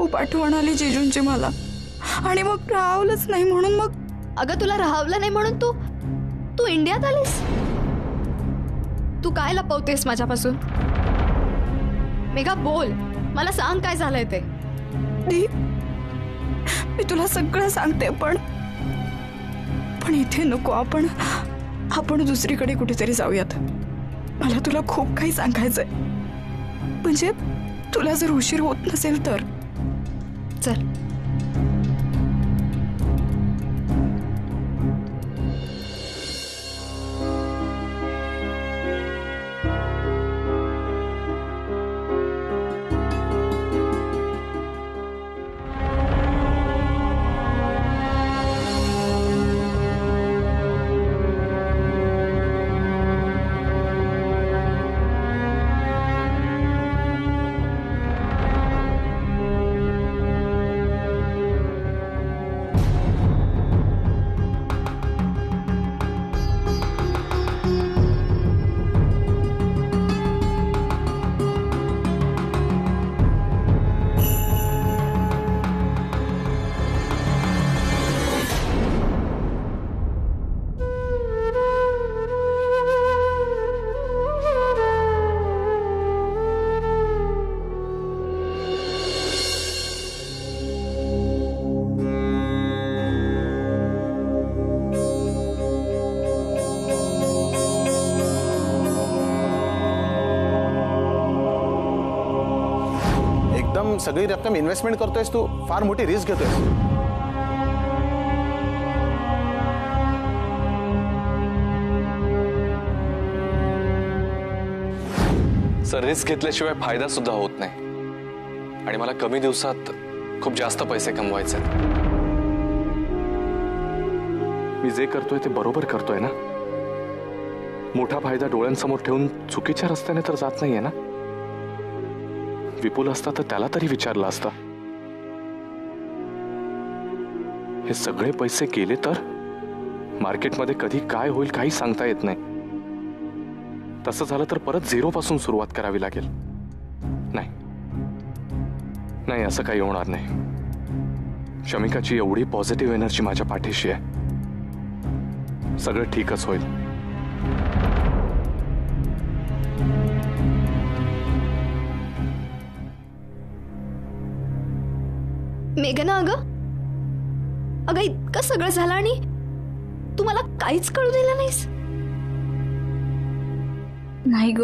खूप आठवण आली जिजूंची मला, आणि मग राहवलंच नाही म्हणून मग. अगं तुला राहवलं नाही म्हणून तू इंडियात आलीस? तू काय लपवतेस माझ्यापासून? मेघा बोल, मला सांग काय झालंय ते. मी तुला सगळं सांगते, पण इथे नको. आपण दुसरीकडे कुठेतरी जाऊयात. मला तुला खूप काही सांगायचंय, म्हणजे तुला जर उशीर होत नसेल तर. चल. सगळी रक्कम इन्व्हेस्टमेंट करतोयस तू, फार मोठी रिस्क घेतोयस. सर, रिस्क घेतल्याशिवाय फायदा सुद्धा होत नाही, आणि मला कमी दिवसात खूप जास्त पैसे कमवायचे. मी जे करतोय ते बरोबर करतोय ना? मोठा फायदा डोळ्यांसमोर ठेवून चुकीच्या रस्त्याने तर जात नाहीये ना? विपुल असता तर त्याला तरी विचारलं असतं. हे सगळे पैसे गेले तर मार्केटमध्ये कधी काय होईल काही सांगता येत नाही. तसं झालं तर परत झिरो पासून सुरुवात करावी लागेल. नाही, असं काही होणार नाही. शमिकाची एवढी पॉझिटिव्ह एनर्जी माझ्या पाठीशी आहे. सगळं ठीकच होईल. मेघना, अगं इतकं सगळं झालं आणि तू मला काहीच कळू दिलं नाहीस. नाही ग,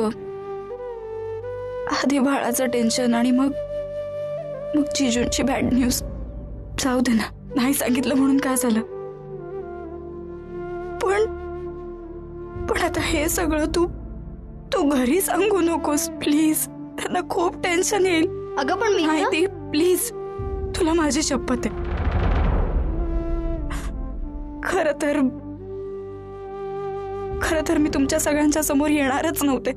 आधी बाळाचं टेन्शन आणि मग जिजूंची बॅड न्यूज. जाऊ दे ना, नाही सांगितलं म्हणून काय झालं. पण आता हे सगळं तू घरी सांगू नकोस प्लीज. त्यांना खूप टेन्शन येईल. अगं पण माहिती, प्लीज, तुला माझी शपथ आहे. खरं तर मी तुमच्या सगळ्यांच्या समोर येणारच नव्हते,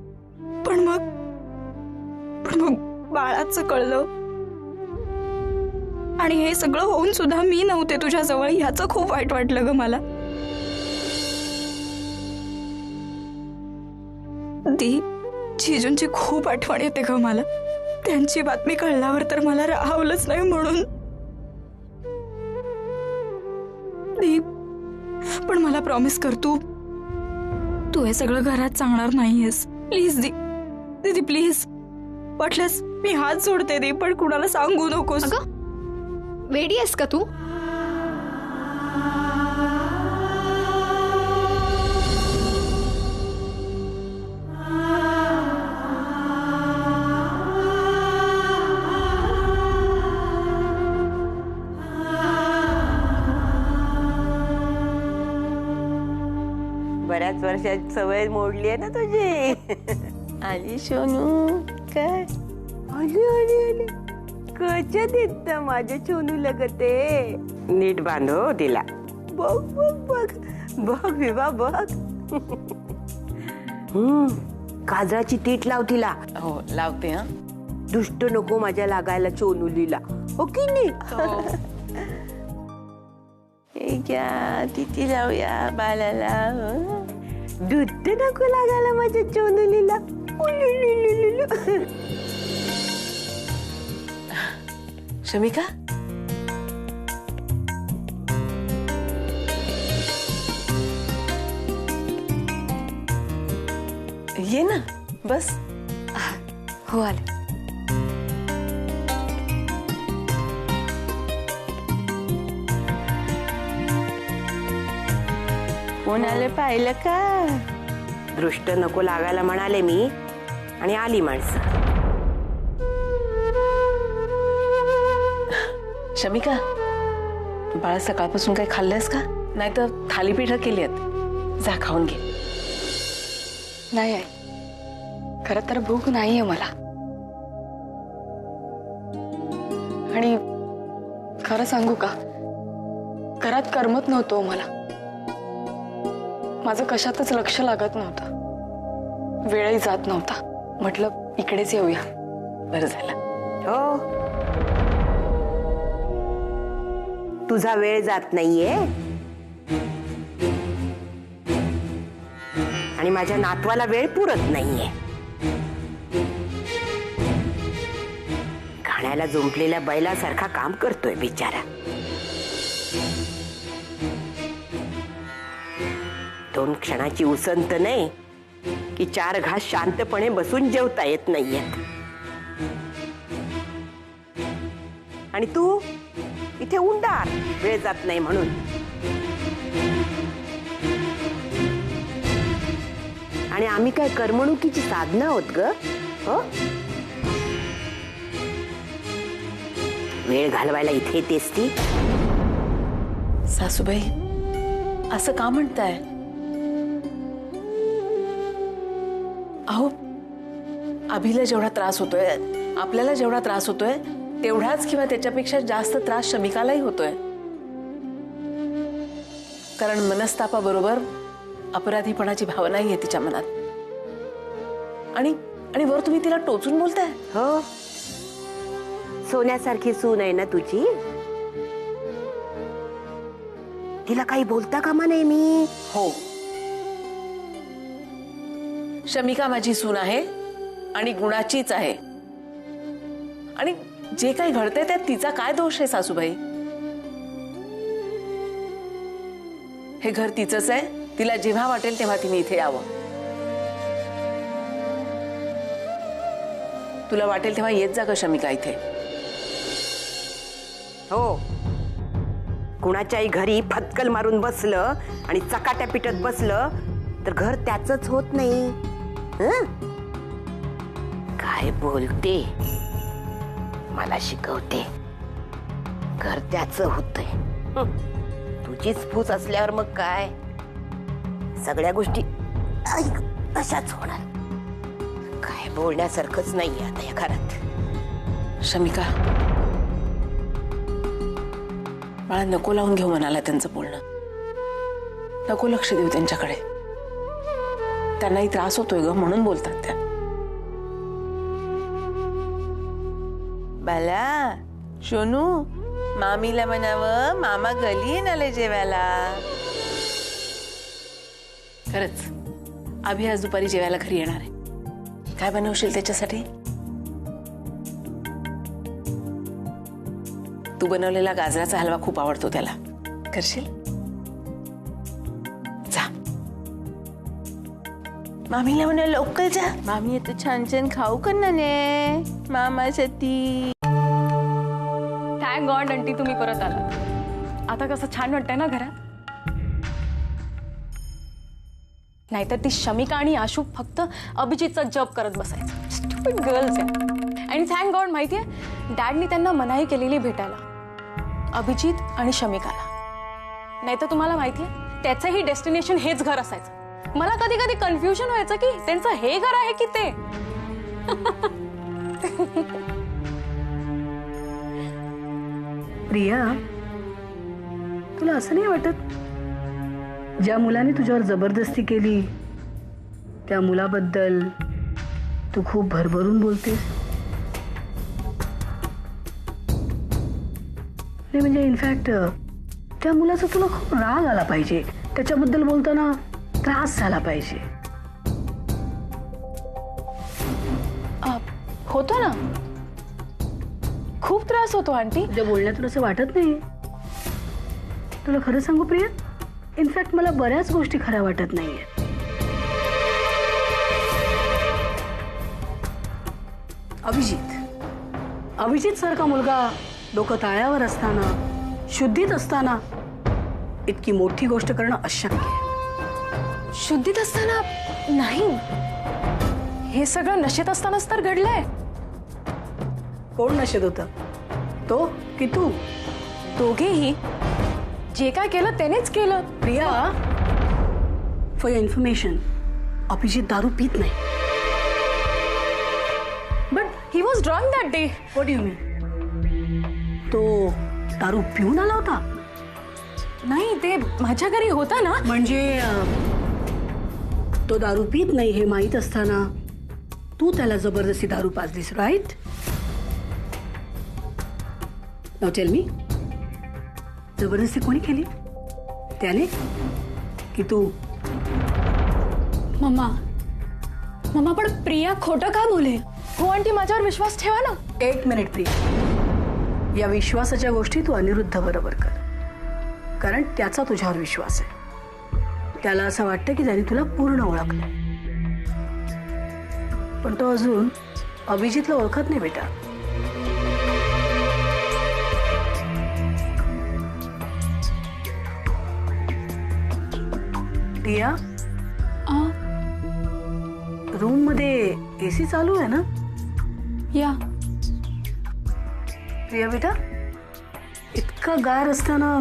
पण मग बाळाचं कळलं, आणि हे सगळं होऊन सुद्धा मी नव्हते तुझ्या जवळ. ह्याचं खूप वाईट वाटलं ग मला. जिजूंची खूप आठवण येते ग मला. त्यांची बातमी कळल्यावर तर मला राहवलंच नाही म्हणून. पण मला प्रॉमिस कर, तू हे सगळं घरात सांगणार नाहीयेस प्लीज. दीदी प्लीज, वाटल्यास मी हात जोडते दे, पण कुणाला सांगू नकोस. अगं वेडी आहेस का तू? बऱ्याच वर्षाची सवय मोडली आहे ना तुझी. आली सोनू, काय आली कशात येत माझ्या सोनू लगते. नीट बांधव तिला. बघ बघ बघ बघ विवा बघ. काजळाची तीट लाव तिला. हो लावते. हा, दुष्ट नको माझ्या लागायला सोनूलीला, हो की नाही? तिथे जाऊया बालाला. दुष्ट नको लागायला माझ्या सोनूलीला. शमिका, ये ना, बस. हो आले. कोण आले पाहिलं का? दृष्ट नको लागायला म्हणाले मी, आणि आली माणसं. शमिका, बाळा सकाळपासून काही खाल्लंस का? नाही तर थालीपीठं केली आहेत, जा खाऊन घे. नाही आहे, खरं तर भूक नाहीये मला. आणि खरं सांगू का, घरात करमत नव्हतं मला. माझं कशातच लक्ष लागत नव्हतं, वेळही जात नव्हता. म्हटलं इकडेच येऊया. बरं झालं. हो, तुझा वेळ जात नाहीये आणि माझ्या नातवाला वेळ पुरत नाहीये. गाण्याला जुंपलेल्या बैलासारखा काम करतोय बिचारा. 2 क्षणाची उसंत नाही की 4 घास शांतपणे बसून जेवता येत नाहीयेत. आणि तू इथे उंडार, वेळ जात नाही म्हणून. आणि आम्ही काय करमणुकीची साधनं आहोत ग? हो, वेळ घालवायला इथे येतेस ती. सासूबाई, असं का म्हणताय? अहो, अभिला जेवढा त्रास होतोय, आपल्याला जेवढा त्रास होतोय, तेवढाच किंवा त्याच्यापेक्षा जास्त त्रास शमिकालाही होतोय. कारण मनस्तापाबरोबर अपराधीपणाची भावनाही आहे तिच्या मनात. आणि वर तुम्ही तिला टोचून बोलताय. हो, सोन्यासारखी सून आहे ना तुझी. तिला काही बोलता कामा नाही मी. हो, शमिका माझी सून आहे आणि गुणाचीच आहे. आणि जे काही घडतंय त्यात तिचा काय दोष आहे सासूबाई? हे घर तिचंच आहे. तिला जेव्हा वाटेल तेव्हा तिने इथे यावं. तुला वाटेल तेव्हा येत जा ग शमिका इथे. हो, कुणाच्याही घरी फटकल मारून बसलं आणि चकाट्या पिटत बसलं तर घर त्याचंच होत नाही. हं? काय बोलते, मला शिकवते. घर त्याचं होतंय. तुझीच फूस असल्यावर मग काय, सगळ्या गोष्टी तशाच होणार. काय बोलण्यासारखंच नाही आता या घरात. शमिका, मला नको लावून घेऊ म्हणाला त्यांचं बोलणं. नको लक्ष देऊ त्यांच्याकडे. त्यांनाही त्रास होतोय ग, म्हणून बोलतात त्या. बाला, सोनू, मामीला म्हणावं मामा गली नाले जेवायला. खरंच, अभि आज दुपारी जेवायला घरी येणार आहे. काय बनवशील त्याच्यासाठी? तू बनवलेला गाजराचा हलवा खूप आवडतो त्याला. करशील? जा. मामीला म्हणा लवकर जा. मामी येतो छान छान खाऊ करणार ने मामासाठी. थँक गॉड आंटी तुम्ही परत आला. आता कसं छान वाटतंय ना घरात. नाहीतर ती शमिका आणि आशू फक्त अभिजितचा जप करत बसायचं. स्टुपिड गर्ल्स आहे. आणि थँक गॉड माहितीये, डॅडनी त्यांना मनाई केलेली भेटायला, अभिजित आणि शमिकाला. नाहीतर तुम्हाला माहितीये, त्याचंही डेस्टिनेशन हेच घर असायचं. मला कधी कधी कन्फ्युजन व्हायचं की त्यांचं हे घर आहे की ते. प्रिया, तुला असं नाही वाटत, ज्या मुलाने तुझ्यावर जबरदस्ती केली त्या मुलाबद्दल तू खूप भरभरून बोलतेस? नाही म्हणजे इनफॅक्ट त्या मुलाचा तुला खूप राग आला पाहिजे. त्याच्याबद्दल बोलताना त्रास झाला पाहिजे. होतो ना, खूप खूप त्रास होतो आंटी. तुझ्या बोलण्यातून असं वाटत नाही. तुला खरं सांगू प्रिया, इनफॅक्ट मला बऱ्याच गोष्टी खऱ्या वाटत नाहीये. अभिजित सारखा मुलगा डोकं ताळ्यावर असताना, शुद्धीत असताना इतकी मोठी गोष्ट करणं अशक्य आहे. शुद्धीत असताना नाही, हे सगळं नशेत असतानाच तर घडलंय. कोण नशेत होतं, तो की तू? दोघेही. जे काय केलं त्यानेच केलं. Priya, for your information, Abhijit दारू पित नाही. But he was drunk that day. What do you mean? तो दारू पिऊन आला होता? नाही, ते माझ्या घरी होता ना. म्हणजे तो दारू पित नाही हे माहीत असताना तू त्याला जबरदस्ती दारू पाजलीस, राईट? नाउ टेल मी, जबरदस्ती कोणी केली? त्याने की तू? मम्मा पण प्रिया खोटं का बोलेल? हो आंटी, माझ्यावर विश्वास ठेवा ना. एक मिनिट प्रिया, या विश्वासाच्या गोष्टी तू अनिरुद्ध बरोबर कर, कारण त्याचा तुझ्यावर विश्वास आहे. त्याला असं वाटतं की त्याने तुला पूर्ण ओळखलं, पण तो अजून अभिजितला ओळखत नाही बेटा. प्रिया, रूम मध्ये एसी चालू आहे ना? या प्रिया बेटा, इतका गार असताना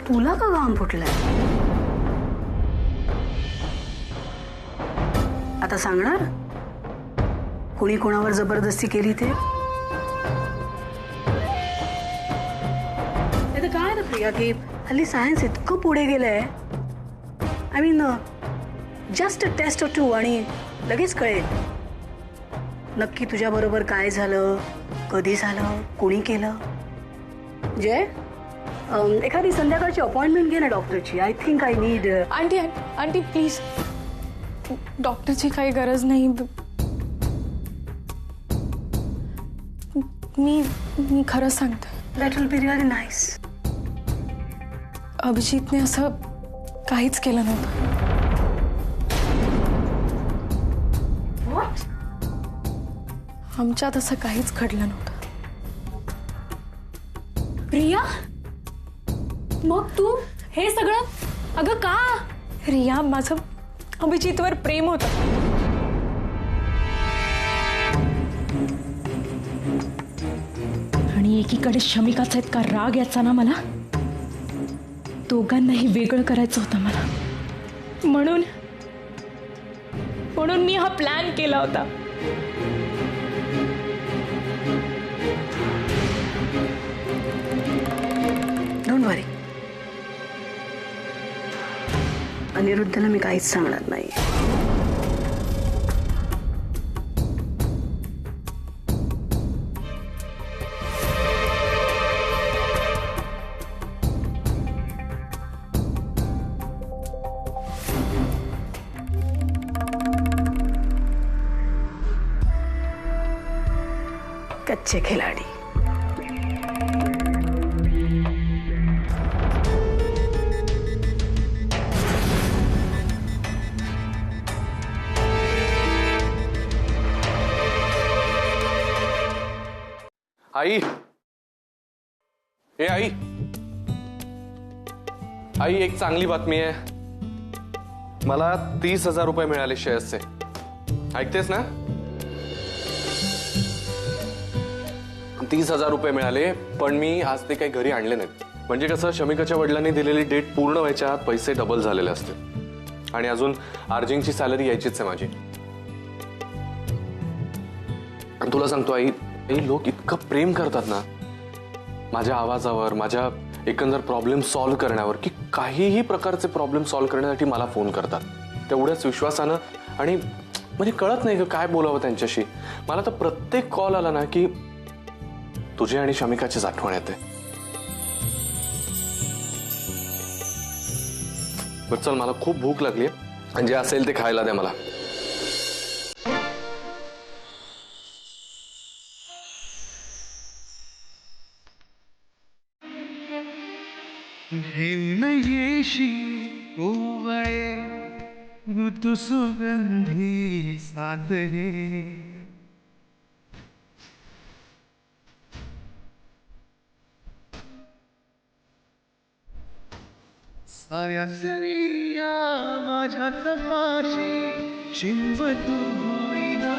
तुला का घाम फुटलाय? आता सांगणार कोणी कोणावर जबरदस्ती केली ते? नाही तर काय ना प्रिया, की हल्ली सायन्स इतकं पुढे गेलंय. I mean, just a test or two आणि लगेच कळेल नक्की तुझ्या बरोबर काय झालं, कधी झालं, कोणी केलं. जय, एखादी संध्याकाळची अपॉइंटमेंट घे ना डॉक्टरची. I think I need. Aunty please, डॉक्टरची काही गरज नाही. मी खरं सांगते. That will be really nice. अभिजितने असं काहीच केलं नव्हतं. आमच्यात असं काहीच घडलं नव्हतं. प्रिया, मग तू हे सगळं? अगं का? रिया, माझं अभिजितवर प्रेम होतं. आणि एकीकडे शमिकाचा इतका राग याचा ना मला, दोघांनाही वेगळं करायचं होतं मला. म्हणून मी हा प्लॅन केला होता. डोंट वरी, अनिरुद्धला मी काहीच सांगणार नाही. कच्चे खिलाडी. आई, ए आई, आई एक चांगली बातमी आहे. मला 30,000 रुपये मिळाले शेअर्सचे. ऐकतेस ना? 30,000 रुपये मिळाले, पण मी आज ते काही घरी आणले नाहीत. म्हणजे कसं, शमिकाच्या वडिलांनी दिलेली डेट पूर्ण व्हायच्या आत पैसे डबल झालेले असते. आणि अजून आर्जिंगची सॅलरी यायचीच आहे माझी. आणि तुला सांगतो आई, हे लोक इतकं प्रेम करतात ना माझ्या आवाजावर, माझ्या एकंदर प्रॉब्लेम सॉल्व्ह करण्यावर, की काहीही प्रकारचे प्रॉब्लेम सॉल्व्ह करण्यासाठी मला फोन करतात तेवढ्याच विश्वासानं. आणि म्हणजे कळत नाही काय बोलावं त्यांच्याशी. मला तर प्रत्येक कॉल आला ना की तुझी आणि शमिकाचीच आठवण येते. बरं चल, मला खूप भूक लागली आणि जे असेल ते खायला द्या मला. भिन्न येशी ओवळे ऋतू सुगंधी सादरे साऱ्या स्त्रिया माझ्या तपाशी शिंव तू होईना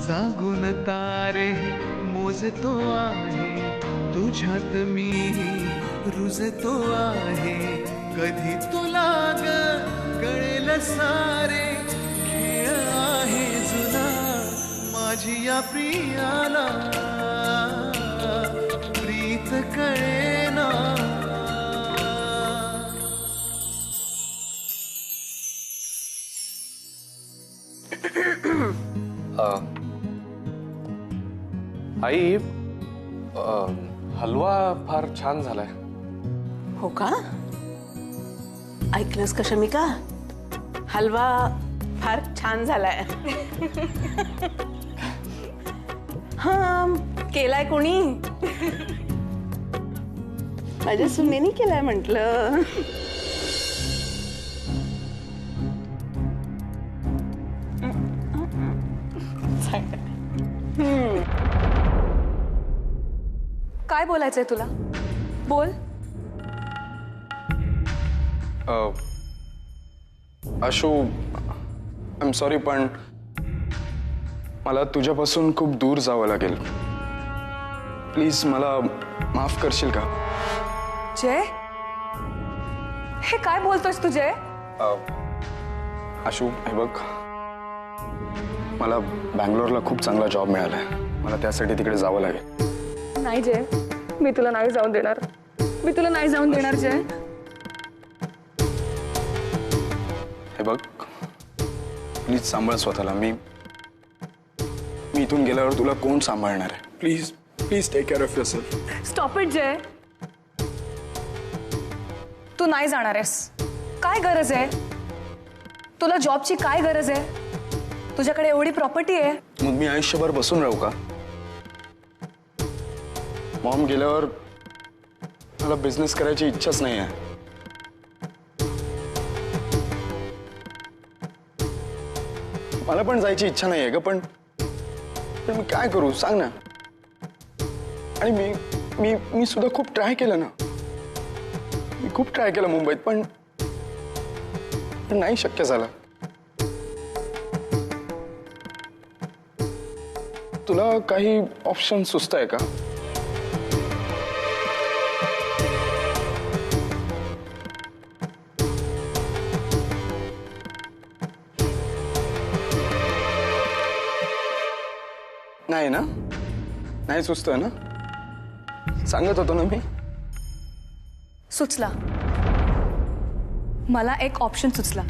जागून तारे मोजतो आहे तुझ्यात मी रुजतो आहे कधी तुला ग कळेल सारे खेळ आहे जुना माझी या प्रियाला प्रीत कळेना आई हलवा फार छान झालाय. हो का? ऐकलंस का शमिका? हलवा फार छान झालाय. हा केलाय कोणी? माझ्या सुनेनी केलाय म्हटलं. काय बोलायचंय तुला? बोल. आशू आय एम सॉरी पण मला तुझ्यापासून खूप दूर जावं लागेल. प्लीज मला माफ करशील का? जय, हे काय बोलतोयस तू जय? आशू हे बघ मला बँगलोरला खूप चांगला जॉब मिळालाय. मला त्यासाठी तिकडे जावं लागेल. नाही जय, मी तुला नाही जाऊन देणार. मी तुला नाही जाऊन देणार जय. हे बघ प्लीज सांभाळ स्वतःला. मी इथून गेल्यावर तुला कोण सांभाळणार आहे? Please please take care of yourself. Stop it Jay. तू नाही जाणार आहेस. काय गरज आहे तुला? जॉबची काय गरज आहे? तुझ्याकडे एवढी प्रॉपर्टी आहे. मग मी आयुष्यभर बसून राहू का? मॉम गेल्यावर मला बिझनेस करायची इच्छाच नाही आहे. मला पण जायची इच्छा नाही आहे ग. पण मी काय करू सांग ना. आणि मी सुद्धा खूप ट्राय केलं ना. मी खूप ट्राय केलं मुंबईत पण नाही शक्य झालं. तुला काही ऑप्शन सुचतंय का? नाही ना? नाही सुचतोय ना? सांगत होतो ना मी. सुचला. मला एक ऑप्शन सुचला.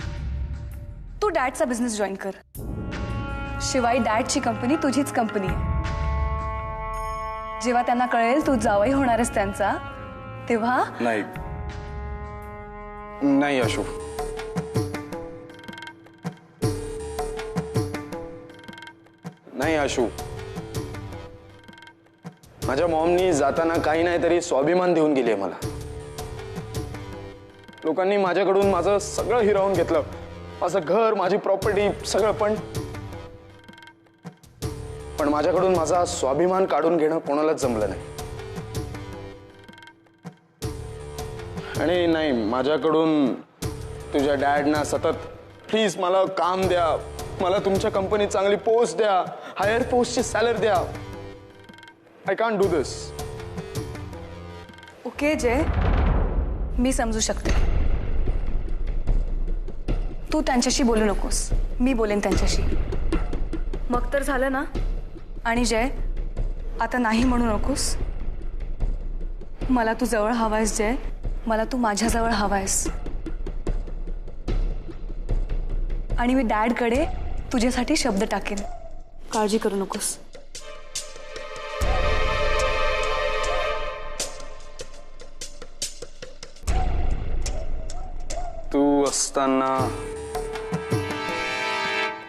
तू डॅडचा बिझनेस जॉईन कर. शिवाय डॅडची कंपनी तुझीच कंपनी आहे. जेव्हा त्यांना कळेल तू जावई होणार आहेस त्यांचा तेव्हा. नाही नाही आशू. नाही आशू. माझ्या मॉमनी जाताना काही नाही तरी स्वाभिमान देऊन गेली आहे मला. लोकांनी माझ्याकडून माझं सगळं हिरावून घेतलं. माझं घर, माझी प्रॉपर्टी सगळं. पण माझ्याकडून माझा स्वाभिमान काढून घेणं कोणालाच जमलं नाही. आणि नाही माझ्याकडून तुझ्या डॅडना सतत प्लीज मला काम द्या, मला तुमच्या कंपनीत चांगली पोस्ट द्या, हायर पोस्टची सॅलरी द्या. I can't do this. Okay Jay, मी समजू शकते. तू त्यांच्याशी बोलू नकोस. मी बोलेन त्यांच्याशी. मग तर झालं ना. आणि जय आता नाही म्हणू नकोस. मला तू जवळ हवायस जय, मला तू माझ्याजवळ हवायस. आणि मी डॅडकडे तुझ्यासाठी शब्द टाकेन. काळजी करू नकोस. तू असताना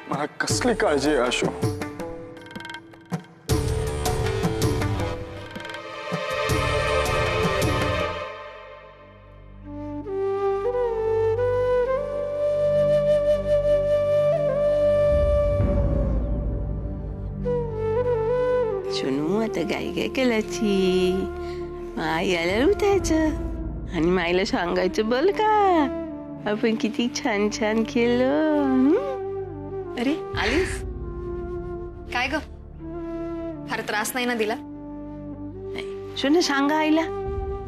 मला कसली काळजी आहे आशू. सोनू आता गाई काय केल्याची आई आल्यावर उठायचं आणि माईला सांगायचं बोल का आपण किती छान छान केलं. अरे आलीस काय ग? फार त्रास नाही ना दिला? सोनू सांगा आईला,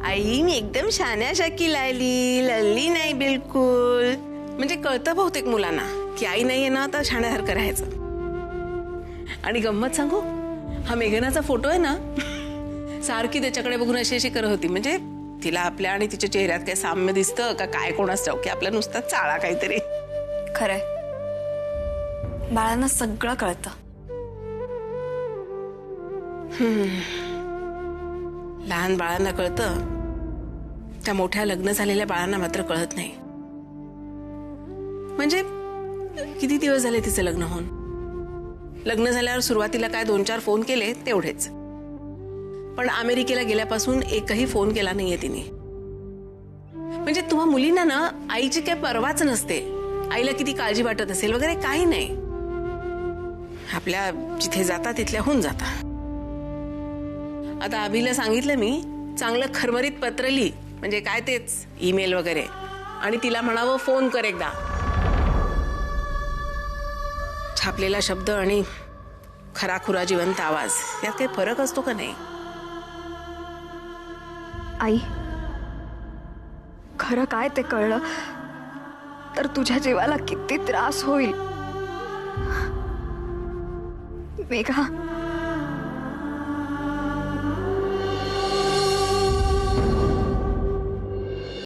आई मी एकदम शान्या शाकी लायली, लल्ली नाही बिलकुल. म्हणजे कळतं बहुतेक मुलांना की आई नाहीये ना तर शाण्यासारखं राहायचं. आणि गंमत सांगू, हा मेघनाचा फोटो आहे ना, सारखी त्याच्याकडे बघून अशी अशी करत होती. म्हणजे तिला आपल्या आणि तिच्या चेहऱ्यात काय साम्य दिसतं का काय कोणास ठाऊक, की आपला नुसता चाळा काहीतरी. खरंय, बाळांना सगळं कळतं. लहान बाळांना कळतं, त्या मोठ्या लग्न झालेल्या बाळांना मात्र कळत नाही. म्हणजे किती दिवस झाले तिचं लग्न होऊन. लग्न झाल्यावर सुरुवातीला काय 2-4 फोन केले तेवढेच, पण अमेरिकेला गेल्यापासून एकही फोन केला नाहीये तिने. म्हणजे तुम्हा मुलींना ना आईची काय परवाच नसते, आईला किती काळजी वाटत असेल वगैरे काही नाही. आपल्या जिथे जाता तिथल्या होऊन जाता. आता अभिला सांगितलं मी, चांगलं खरमरीत पत्र लिही, म्हणजे काय तेच ईमेल वगैरे, आणि तिला म्हणावं फोन कर एकदा. छापलेला शब्द आणि खराखुरा जिवंत आवाज यात काही फरक असतो का नाही? आई, खरं काय ते कळलं तर तुझ्या जीवाला किती त्रास होईल. मेघा,